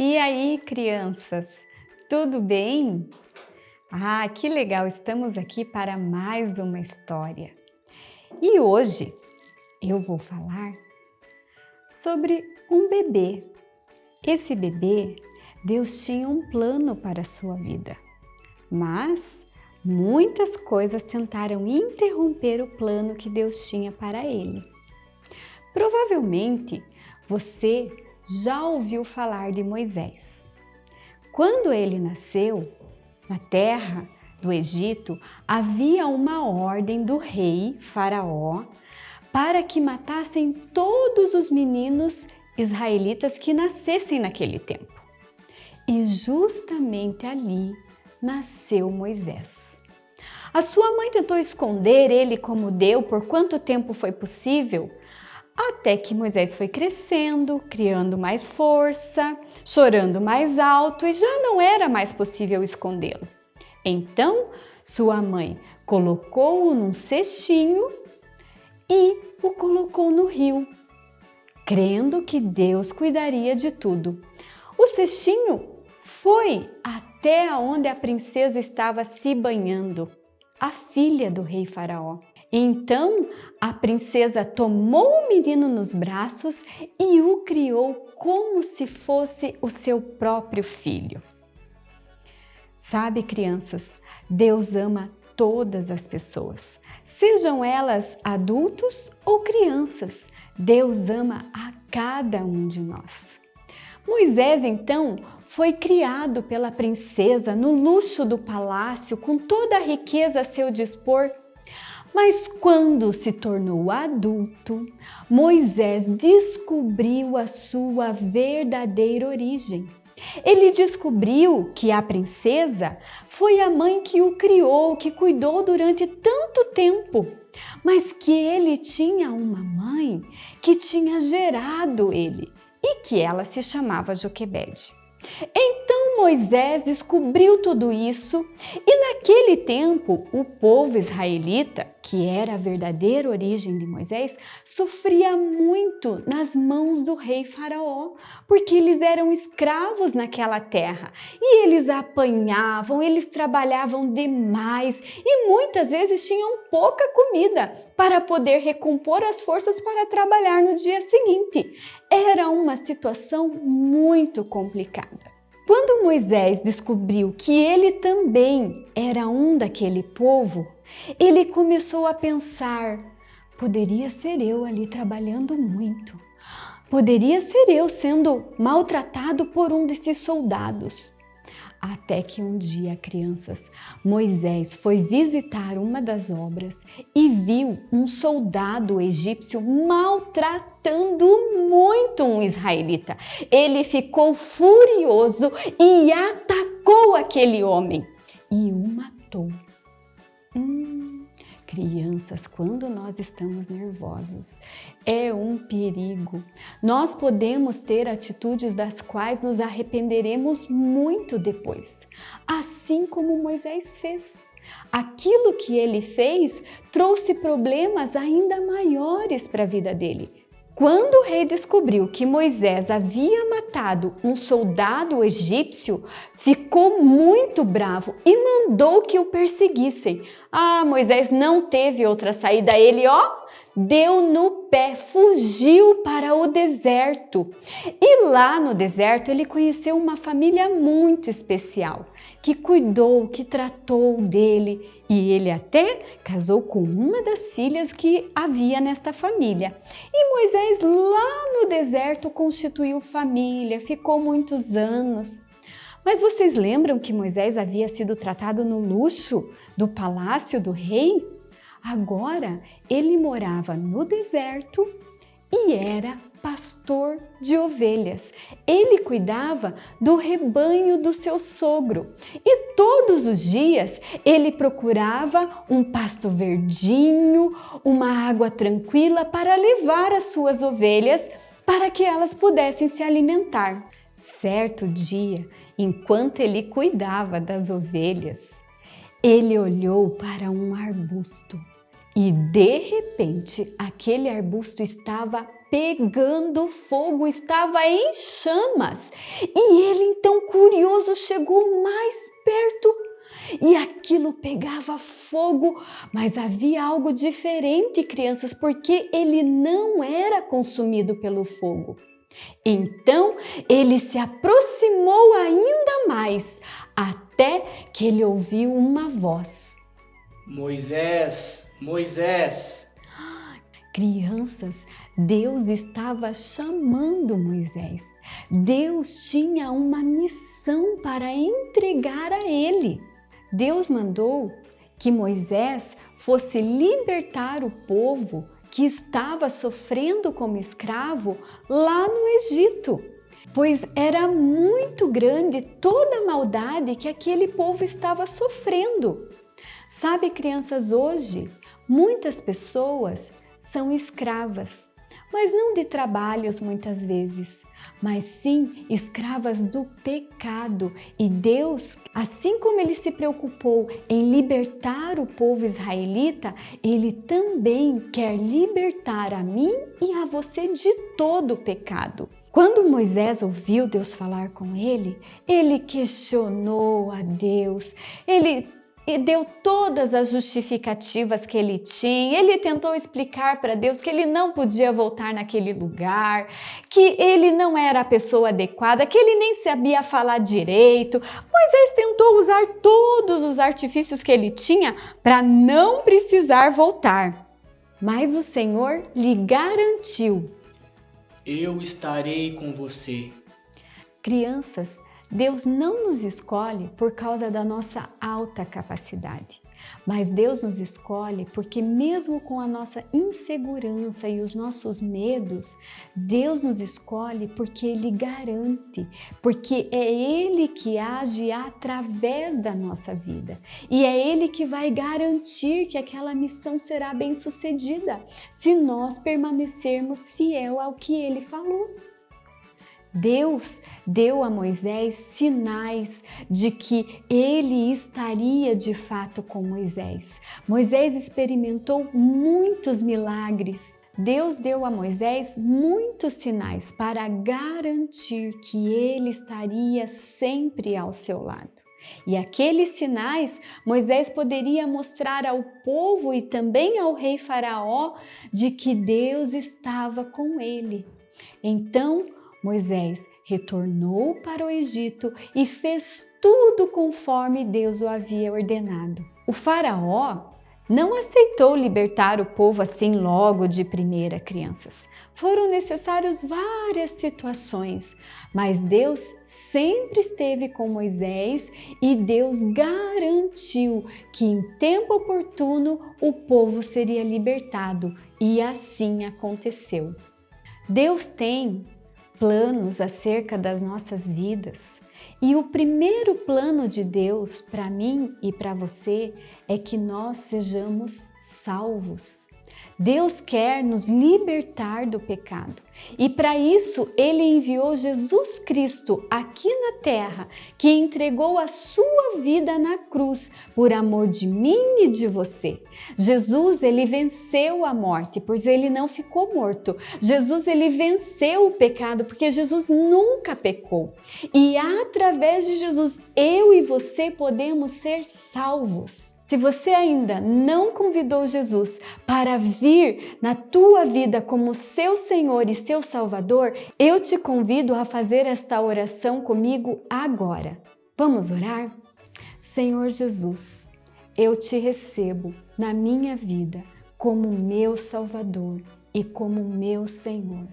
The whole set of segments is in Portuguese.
E aí, crianças, tudo bem? Ah, que legal! Estamos aqui para mais uma história. E hoje eu vou falar sobre um bebê. Esse bebê, Deus tinha um plano para a sua vida, mas muitas coisas tentaram interromper o plano que Deus tinha para ele. Provavelmente você já ouviu falar de Moisés. Quando ele nasceu, na terra do Egito, havia uma ordem do rei Faraó para que matassem todos os meninos israelitas que nascessem naquele tempo. E justamente ali nasceu Moisés. A sua mãe tentou esconder ele como deu por quanto tempo foi possível, até que Moisés foi crescendo, criando mais força, chorando mais alto e já não era mais possível escondê-lo. Então, sua mãe colocou-o num cestinho e o colocou no rio, crendo que Deus cuidaria de tudo. O cestinho foi até onde a princesa estava se banhando, a filha do rei Faraó. Então, a princesa tomou o menino nos braços e o criou como se fosse o seu próprio filho. Sabe, crianças, Deus ama todas as pessoas, sejam elas adultos ou crianças. Deus ama a cada um de nós. Moisés, então, foi criado pela princesa no luxo do palácio, com toda a riqueza a seu dispor. Mas quando se tornou adulto, Moisés descobriu a sua verdadeira origem. Ele descobriu que a princesa foi a mãe que o criou, que cuidou durante tanto tempo, mas que ele tinha uma mãe que tinha gerado ele e que ela se chamava Joquebede. Então Moisés descobriu tudo isso e naquele tempo o povo israelita, que era a verdadeira origem de Moisés, sofria muito nas mãos do rei Faraó, porque eles eram escravos naquela terra e eles apanhavam, eles trabalhavam demais e muitas vezes tinham pouca comida para poder recompor as forças para trabalhar no dia seguinte. Era uma situação muito complicada. Quando Moisés descobriu que ele também era um daquele povo, ele começou a pensar: poderia ser eu ali trabalhando muito, poderia ser eu sendo maltratado por um desses soldados. Até que um dia, crianças, Moisés foi visitar uma das obras e viu um soldado egípcio maltratando muito um israelita. Ele ficou furioso e atacou aquele homem e o matou. Crianças, quando nós estamos nervosos, é um perigo. Nós podemos ter atitudes das quais nos arrependeremos muito depois, assim como Moisés fez. Aquilo que ele fez trouxe problemas ainda maiores para a vida dele. Quando o rei descobriu que Moisés havia matado um soldado egípcio, ficou muito bravo e mandou que o perseguissem. Moisés não teve outra saída. Ele, deu no pé, fugiu para o deserto. E lá no deserto ele conheceu uma família muito especial, que cuidou, que tratou dele. E ele até casou com uma das filhas que havia nesta família. E Moisés lá no deserto constituiu família, ficou muitos anos. Mas vocês lembram que Moisés havia sido tratado no luxo do palácio do rei? Agora ele morava no deserto e era pastor de ovelhas. Ele cuidava do rebanho do seu sogro e todos os dias ele procurava um pasto verdinho, uma água tranquila para levar as suas ovelhas para que elas pudessem se alimentar. Certo dia, enquanto ele cuidava das ovelhas, ele olhou para um arbusto E de repente, aquele arbusto estava pegando fogo, estava em chamas. E ele, então, curioso, chegou mais perto e aquilo pegava fogo, mas havia algo diferente, crianças, porque ele não era consumido pelo fogo. Então ele se aproximou ainda mais, até que ele ouviu uma voz. Moisés, Moisés. Crianças, Deus estava chamando Moisés. Deus tinha uma missão para entregar a ele. Deus mandou que Moisés fosse libertar o povo que estava sofrendo como escravo lá no Egito, pois era muito grande toda a maldade que aquele povo estava sofrendo. Sabe, crianças, hoje muitas pessoas são escravas, mas não de trabalhos muitas vezes, mas sim escravas do pecado. E Deus, assim como Ele se preocupou em libertar o povo israelita, Ele também quer libertar a mim e a você de todo o pecado. Quando Moisés ouviu Deus falar com ele questionou a Deus, ele deu todas as justificativas que ele tinha, ele tentou explicar para Deus que ele não podia voltar naquele lugar, que ele não era a pessoa adequada, que ele nem sabia falar direito. Moisés tentou usar todos os artifícios que ele tinha para não precisar voltar, mas o Senhor lhe garantiu: eu estarei com você. Crianças, Deus não nos escolhe por causa da nossa alta capacidade, mas Deus nos escolhe porque mesmo com a nossa insegurança e os nossos medos, Deus nos escolhe porque Ele garante, porque é Ele que age através da nossa vida e é Ele que vai garantir que aquela missão será bem-sucedida se nós permanecermos fiel ao que Ele falou. Deus deu a Moisés sinais de que ele estaria de fato com Moisés. Moisés experimentou muitos milagres. Deus deu a Moisés muitos sinais para garantir que ele estaria sempre ao seu lado. E aqueles sinais Moisés poderia mostrar ao povo e também ao rei Faraó de que Deus estava com ele. Então, Moisés retornou para o Egito e fez tudo conforme Deus o havia ordenado. O Faraó não aceitou libertar o povo assim logo de primeira, crianças. Foram necessárias várias situações, mas Deus sempre esteve com Moisés e Deus garantiu que em tempo oportuno o povo seria libertado, e assim aconteceu. Deus tem planos acerca das nossas vidas. E o primeiro plano de Deus para mim e para você é que nós sejamos salvos. Deus quer nos libertar do pecado e para isso Ele enviou Jesus Cristo aqui na terra, que entregou a sua vida na cruz por amor de mim e de você. Jesus, Ele venceu a morte, pois Ele não ficou morto. Jesus, Ele venceu o pecado, porque Jesus nunca pecou. E através de Jesus, eu e você podemos ser salvos. Se você ainda não convidou Jesus para vir na tua vida como seu Senhor e seu Salvador, eu te convido a fazer esta oração comigo agora. Vamos orar? Senhor Jesus, eu te recebo na minha vida como meu Salvador e como meu Senhor.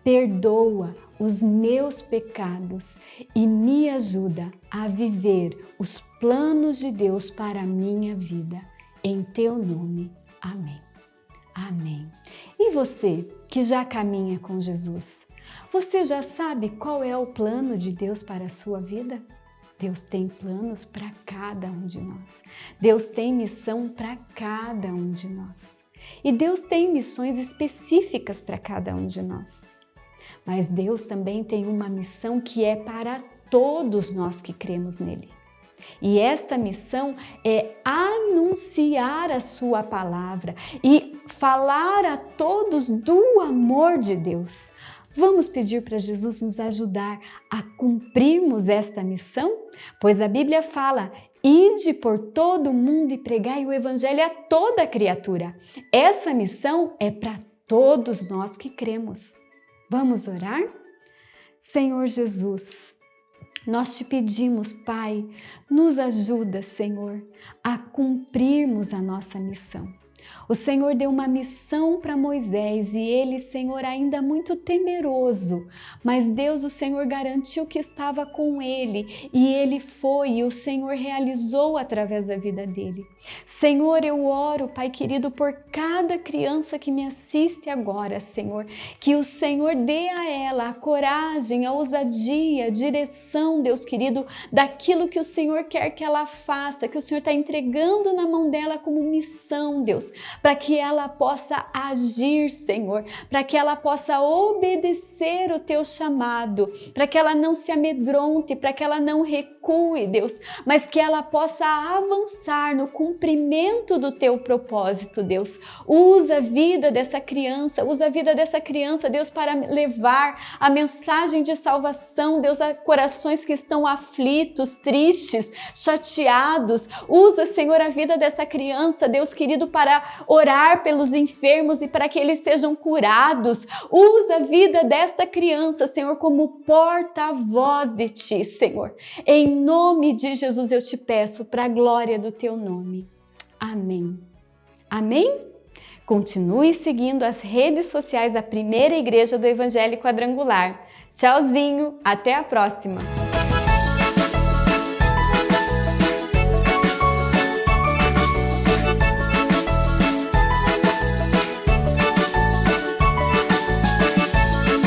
Perdoa os meus pecados e me ajuda a viver os planos de Deus para a minha vida. Em teu nome, amém. Amém. E você que já caminha com Jesus, você já sabe qual é o plano de Deus para a sua vida? Deus tem planos para cada um de nós. Deus tem missão para cada um de nós. E Deus tem missões específicas para cada um de nós. Mas Deus também tem uma missão que é para todos nós que cremos nele. E esta missão é anunciar a sua palavra e falar a todos do amor de Deus. Vamos pedir para Jesus nos ajudar a cumprirmos esta missão? Pois a Bíblia fala: ide por todo o mundo e pregai o evangelho a toda criatura. Essa missão é para todos nós que cremos. Vamos orar? Senhor Jesus, nós te pedimos, Pai, nos ajuda, Senhor, a cumprirmos a nossa missão. O Senhor deu uma missão para Moisés e ele, Senhor, ainda muito temeroso, mas Deus, o Senhor, garantiu que estava com ele e ele foi e o Senhor realizou através da vida dele. Senhor, eu oro, Pai querido, por cada criança que me assiste agora, Senhor, que o Senhor dê a ela a coragem, a ousadia, a direção, Deus querido, daquilo que o Senhor quer que ela faça, que o Senhor está entregando na mão dela como missão, Deus, para que ela possa agir, Senhor, para que ela possa obedecer o teu chamado, para que ela não se amedronte, para que ela não recue, Deus, mas que ela possa avançar no cumprimento do teu propósito, Deus. Usa a vida dessa criança, Deus, para levar a mensagem de salvação, Deus, a corações que estão aflitos, tristes, chateados. Usa, Senhor, a vida dessa criança, Deus querido, para orar pelos enfermos e para que eles sejam curados. Usa a vida desta criança, Senhor, como porta-voz de Ti, Senhor. Em nome de Jesus eu te peço, para a glória do Teu nome. Amém. Amém? Continue seguindo as redes sociais da Primeira Igreja do Evangelho Quadrangular. Tchauzinho, até a próxima!